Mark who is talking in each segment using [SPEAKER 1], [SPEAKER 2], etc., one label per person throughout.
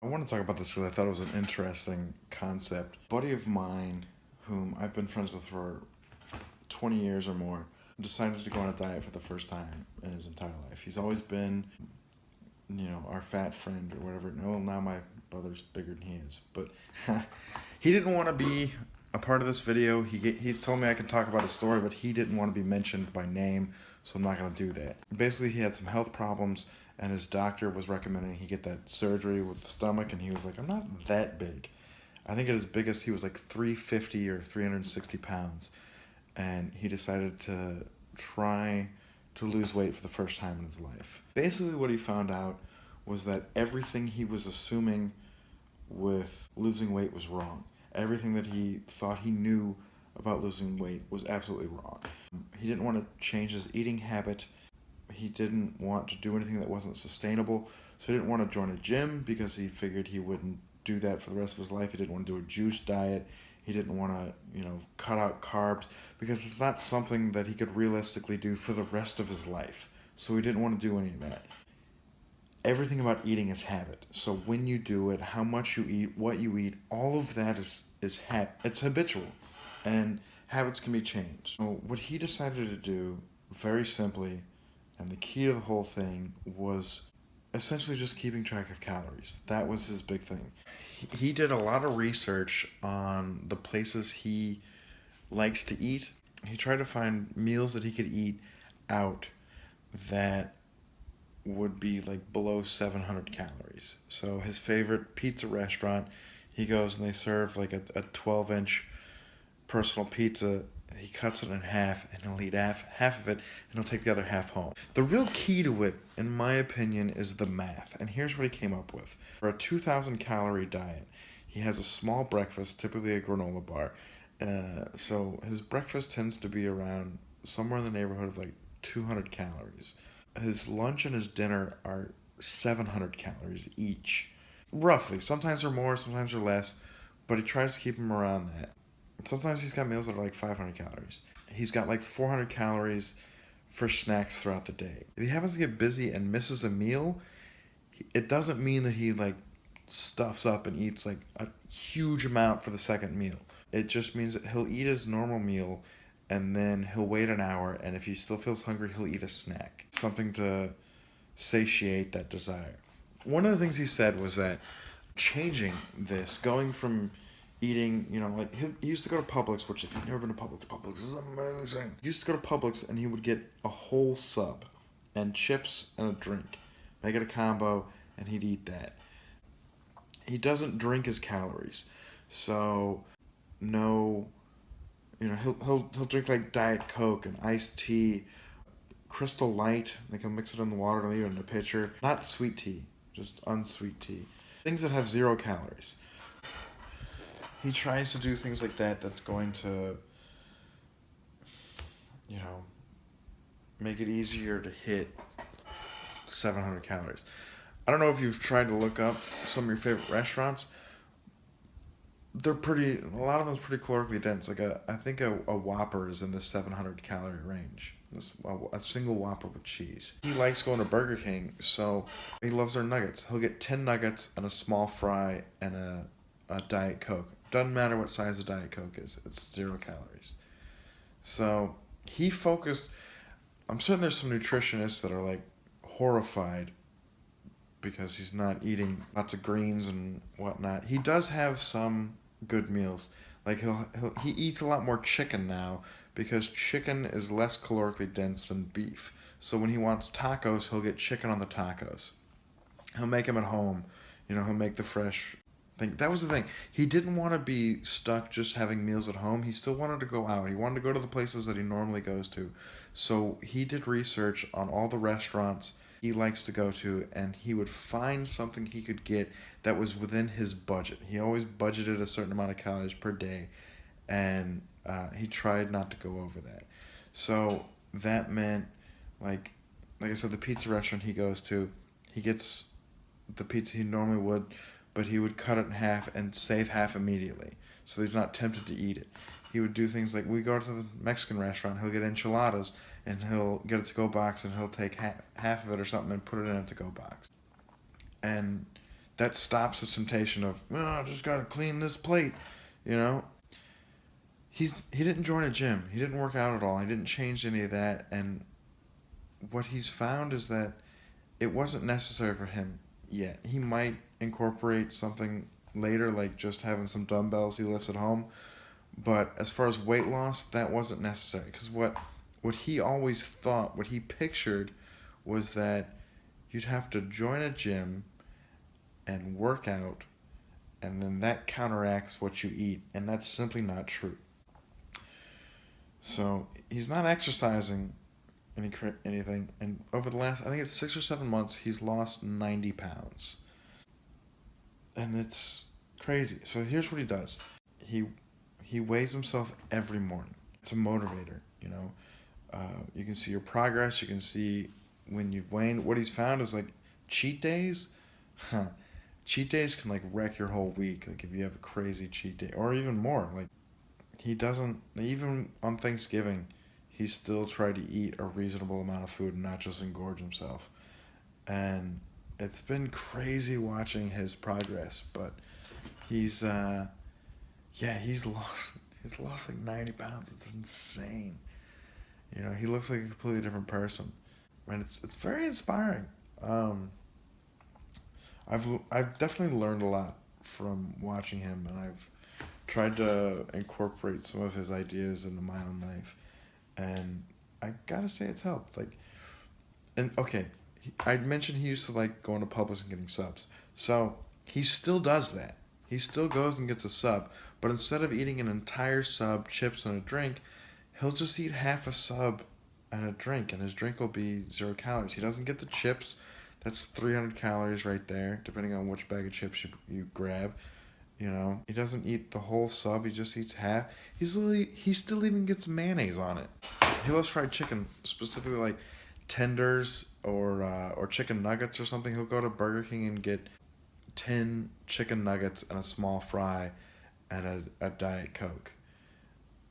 [SPEAKER 1] I want to talk about this because I thought it was an interesting concept. A buddy of mine, whom I've been friends with for 20 years or more, decided to go on a diet for the first time in his entire life. He's always been, our fat friend or whatever. No, now my brother's bigger than he is. But he didn't want to be a part of this video. He's told me I can talk about his story, but he didn't want to be mentioned by name, so I'm not going to do that. Basically, he had some health problems, and his doctor was recommending he get that surgery with the stomach, and he was like, I'm not that big. I think at his biggest, he was like 350 or 360 pounds, and he decided to try to lose weight for the first time in his life. Basically, what he found out was that everything he was assuming with losing weight was wrong. Everything that he thought he knew about losing weight was absolutely wrong. He didn't want to change his eating habit. He didn't want to do anything that wasn't sustainable. So he didn't want to join a gym because he figured he wouldn't do that for the rest of his life. He didn't want to do a juice diet. He didn't want to, cut out carbs because it's not something that he could realistically do for the rest of his life. So he didn't want to do any of that. Everything about eating is habit. So when you do it, how much you eat, what you eat, all of that it's habitual, and habits can be changed. So what he decided to do, very simply, and the key to the whole thing was essentially just keeping track of calories. That was his big thing. He did a lot of research on the places he likes to eat. He tried to find meals that he could eat out that would be like below 700 calories. So his favorite pizza restaurant, he goes and they serve like a 12-inch personal pizza. He cuts it in half and he'll eat half of it and he'll take the other half home. The real key to it, in my opinion, is the math. And here's what he came up with. For a 2,000 calorie diet, he has a small breakfast, typically a granola bar. So his breakfast tends to be around somewhere in the neighborhood of like 200 calories. His lunch and his dinner are 700 calories each. Roughly. Sometimes they're more, sometimes they're less, but he tries to keep them around that. Sometimes he's got meals that are like 500 calories. He's got like 400 calories for snacks throughout the day. If he happens to get busy and misses a meal, it doesn't mean that he like stuffs up and eats like a huge amount for the second meal. It just means that he'll eat his normal meal and then he'll wait an hour, and if he still feels hungry, he'll eat a snack. Something to satiate that desire. One of the things he said was that changing this, going from eating, like he used to go to Publix, which if you've never been to Publix is amazing. He used to go to Publix and he would get a whole sub and chips and a drink. Make it a combo and he'd eat that. He doesn't drink his calories. So no, he'll drink like Diet Coke and iced tea, Crystal Light. Like he'll mix it in the water and leave it in a pitcher. Not sweet tea, just unsweet tea. Things that have 0 calories. He tries to do things like that that's going to, you know, make it easier to hit 700 calories. I don't know if you've tried to look up some of your favorite restaurants. A lot of them's pretty calorically dense. Like I think a Whopper is in the 700 calorie range. A single Whopper with cheese. He likes going to Burger King, so he loves their nuggets. He'll get 10 nuggets and a small fry and a Diet Coke. Doesn't matter what size the Diet Coke is, it's 0 calories. So he focused. I'm certain there's some nutritionists that are like horrified because he's not eating lots of greens and whatnot. He does have some good meals. Like he eats a lot more chicken now because chicken is less calorically dense than beef. So when he wants tacos, he'll get chicken on the tacos. He'll make them at home. He'll make the fresh thing. That was the thing. He didn't want to be stuck just having meals at home. He still wanted to go out. He wanted to go to the places that he normally goes to. So he did research on all the restaurants he likes to go to, and he would find something he could get that was within his budget. He always budgeted a certain amount of calories per day, and he tried not to go over that. So that meant, like I said, the pizza restaurant he goes to, he gets the pizza he normally would, but he would cut it in half and save half immediately, so he's not tempted to eat it. He would do things like we go to the Mexican restaurant, he'll get enchiladas and he'll get a to-go box and he'll take half of it or something and put it in a to-go box. And that stops the temptation of, oh, I just gotta clean this plate, you know. He didn't join a gym. He didn't work out at all. He didn't change any of that. And what he's found is that it wasn't necessary for him yet. He might incorporate something later, like just having some dumbbells he lifts at home. But as far as weight loss, that wasn't necessary. Because what he always thought, what he pictured, was that you'd have to join a gym and work out, and then that counteracts what you eat. And that's simply not true. So he's not exercising anything, and over the last, I think it's 6 or 7 months, he's lost 90 pounds, and it's crazy. So here's what he does: he weighs himself every morning. It's a motivator, you know. You can see your progress. You can see when you've weighed. What he's found is like cheat days. Cheat days can like wreck your whole week. Like if you have a crazy cheat day, or even more. Like he doesn't even on Thanksgiving. He still tried to eat a reasonable amount of food and not just engorge himself. And it's been crazy watching his progress, but he's he's lost like 90 pounds. It's insane. You know, he looks like a completely different person. And it's very inspiring. I've definitely learned a lot from watching him, and I've tried to incorporate some of his ideas into my own life. And I gotta say it's helped. Like, and okay, I mentioned he used to like going to Publix and getting subs. So he still does that. He still goes and gets a sub, but instead of eating an entire sub, chips, and a drink, he'll just eat half a sub and a drink, and his drink will be 0 calories. He doesn't get the chips. That's 300 calories right there, depending on which bag of chips you grab. You know, he doesn't eat the whole sub. He just eats half. He still even gets mayonnaise on it. He loves fried chicken, specifically like tenders or chicken nuggets or something. He'll go to Burger King and get 10 chicken nuggets and a small fry and a Diet Coke.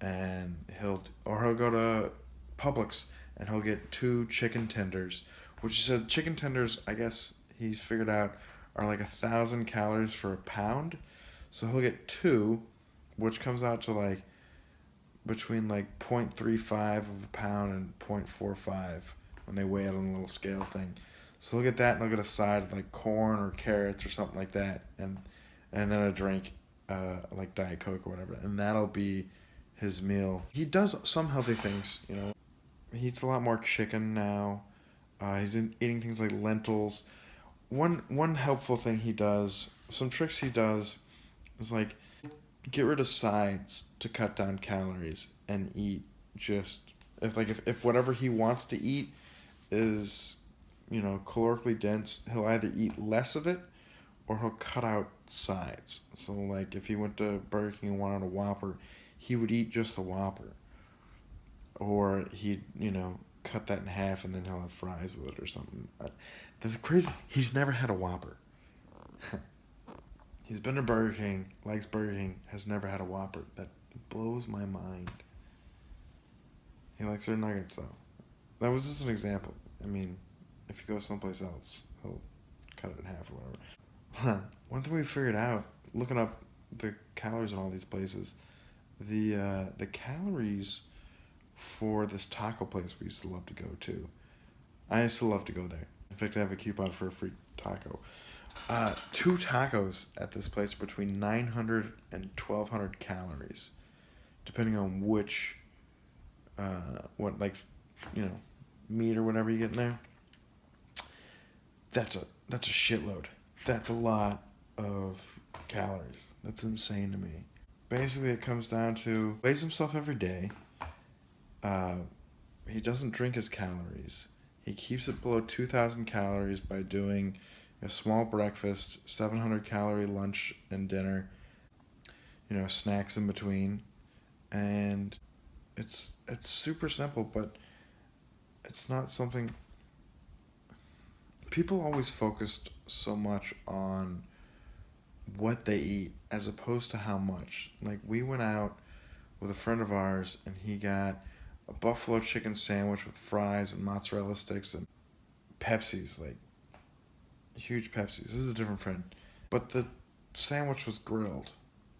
[SPEAKER 1] And he'll go to Publix and he'll get 2 chicken tenders, which he said chicken tenders, I guess he's figured out, are like 1,000 calories for a pound. So he'll get 2, which comes out to like between like 0.35 of a pound and 0.45 when they weigh it on a little scale thing. So he'll get that, and he'll get a side of like corn or carrots or something like that, and then a drink, like Diet Coke or whatever, and that'll be his meal. He does some healthy things, you know. He eats a lot more chicken now. He's eating things like lentils. One helpful thing he does, some tricks he does, is like get rid of sides to cut down calories and eat just if whatever he wants to eat is, you know, calorically dense, he'll either eat less of it or he'll cut out sides. So like if he went to Burger King and wanted a Whopper, he would eat just the Whopper. Or he'd, you know, cut that in half and then he'll have fries with it or something. The crazy, he's never had a Whopper. He's been to Burger King, likes Burger King, has never had a Whopper. That blows my mind. He likes their nuggets, though. That was just an example. I mean, if you go someplace else, he'll cut it in half or whatever. One thing we figured out, looking up the calories in all these places, the calories for this taco place we used to love to go to. I used to love to go there. In fact, I have a coupon for a free taco. 2 tacos at this place are between 900 and 1,200 calories, depending on which, meat or whatever you get in there. That's a shitload. That's a lot of calories. That's insane to me. Basically, it comes down to weighs himself every day. He doesn't drink his calories. He keeps it below 2,000 calories by doing a small breakfast, 700 calorie lunch and dinner, you know, snacks in between. And it's super simple, but it's not something people always focused so much on what they eat as opposed to how much. Like we went out with a friend of ours and he got a buffalo chicken sandwich with fries and mozzarella sticks and Pepsis, like huge Pepsis. This is a different friend. but the sandwich was grilled,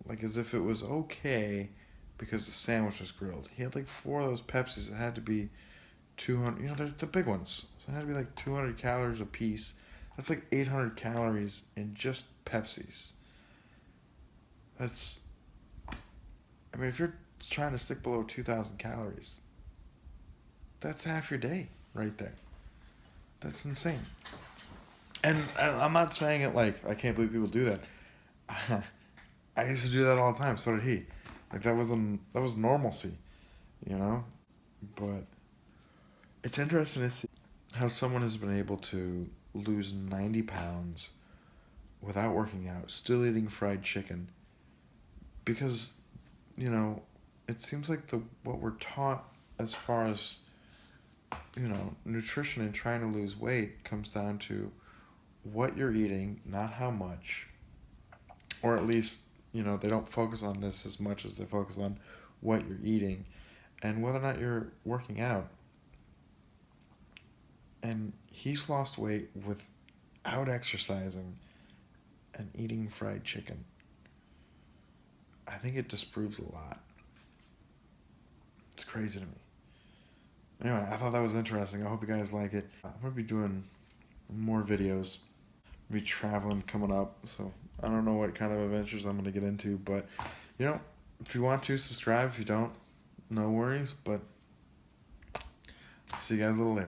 [SPEAKER 1] like as if it was okay because the sandwich was grilled. He had like 4 of those Pepsis. It had to be 200. You know, they're the big ones, so it had to be like 200 calories a piece. That's like 800 calories in just Pepsis. That's, I mean, if you're trying to stick below 2,000 calories, that's half your day right there. That's insane. And I'm not saying it like I can't believe people do that. I used to do that all the time. So did he. Like that was normalcy, you know. But it's interesting to see how someone has been able to lose 90 pounds without working out, still eating fried chicken, because you know it seems like the what we're taught as far as nutrition and trying to lose weight comes down to what you're eating, not how much, or at least they don't focus on this as much as they focus on what you're eating and whether or not you're working out. And he's lost weight without exercising and eating fried chicken. I think it disproves a lot. It's crazy to me. Anyway, I thought that was interesting. I hope you guys like it. I'm going to be doing more videos. Be traveling coming up, so I don't know what kind of adventures I'm going to get into, but if you want to, subscribe. If you don't, no worries, but see you guys a little later.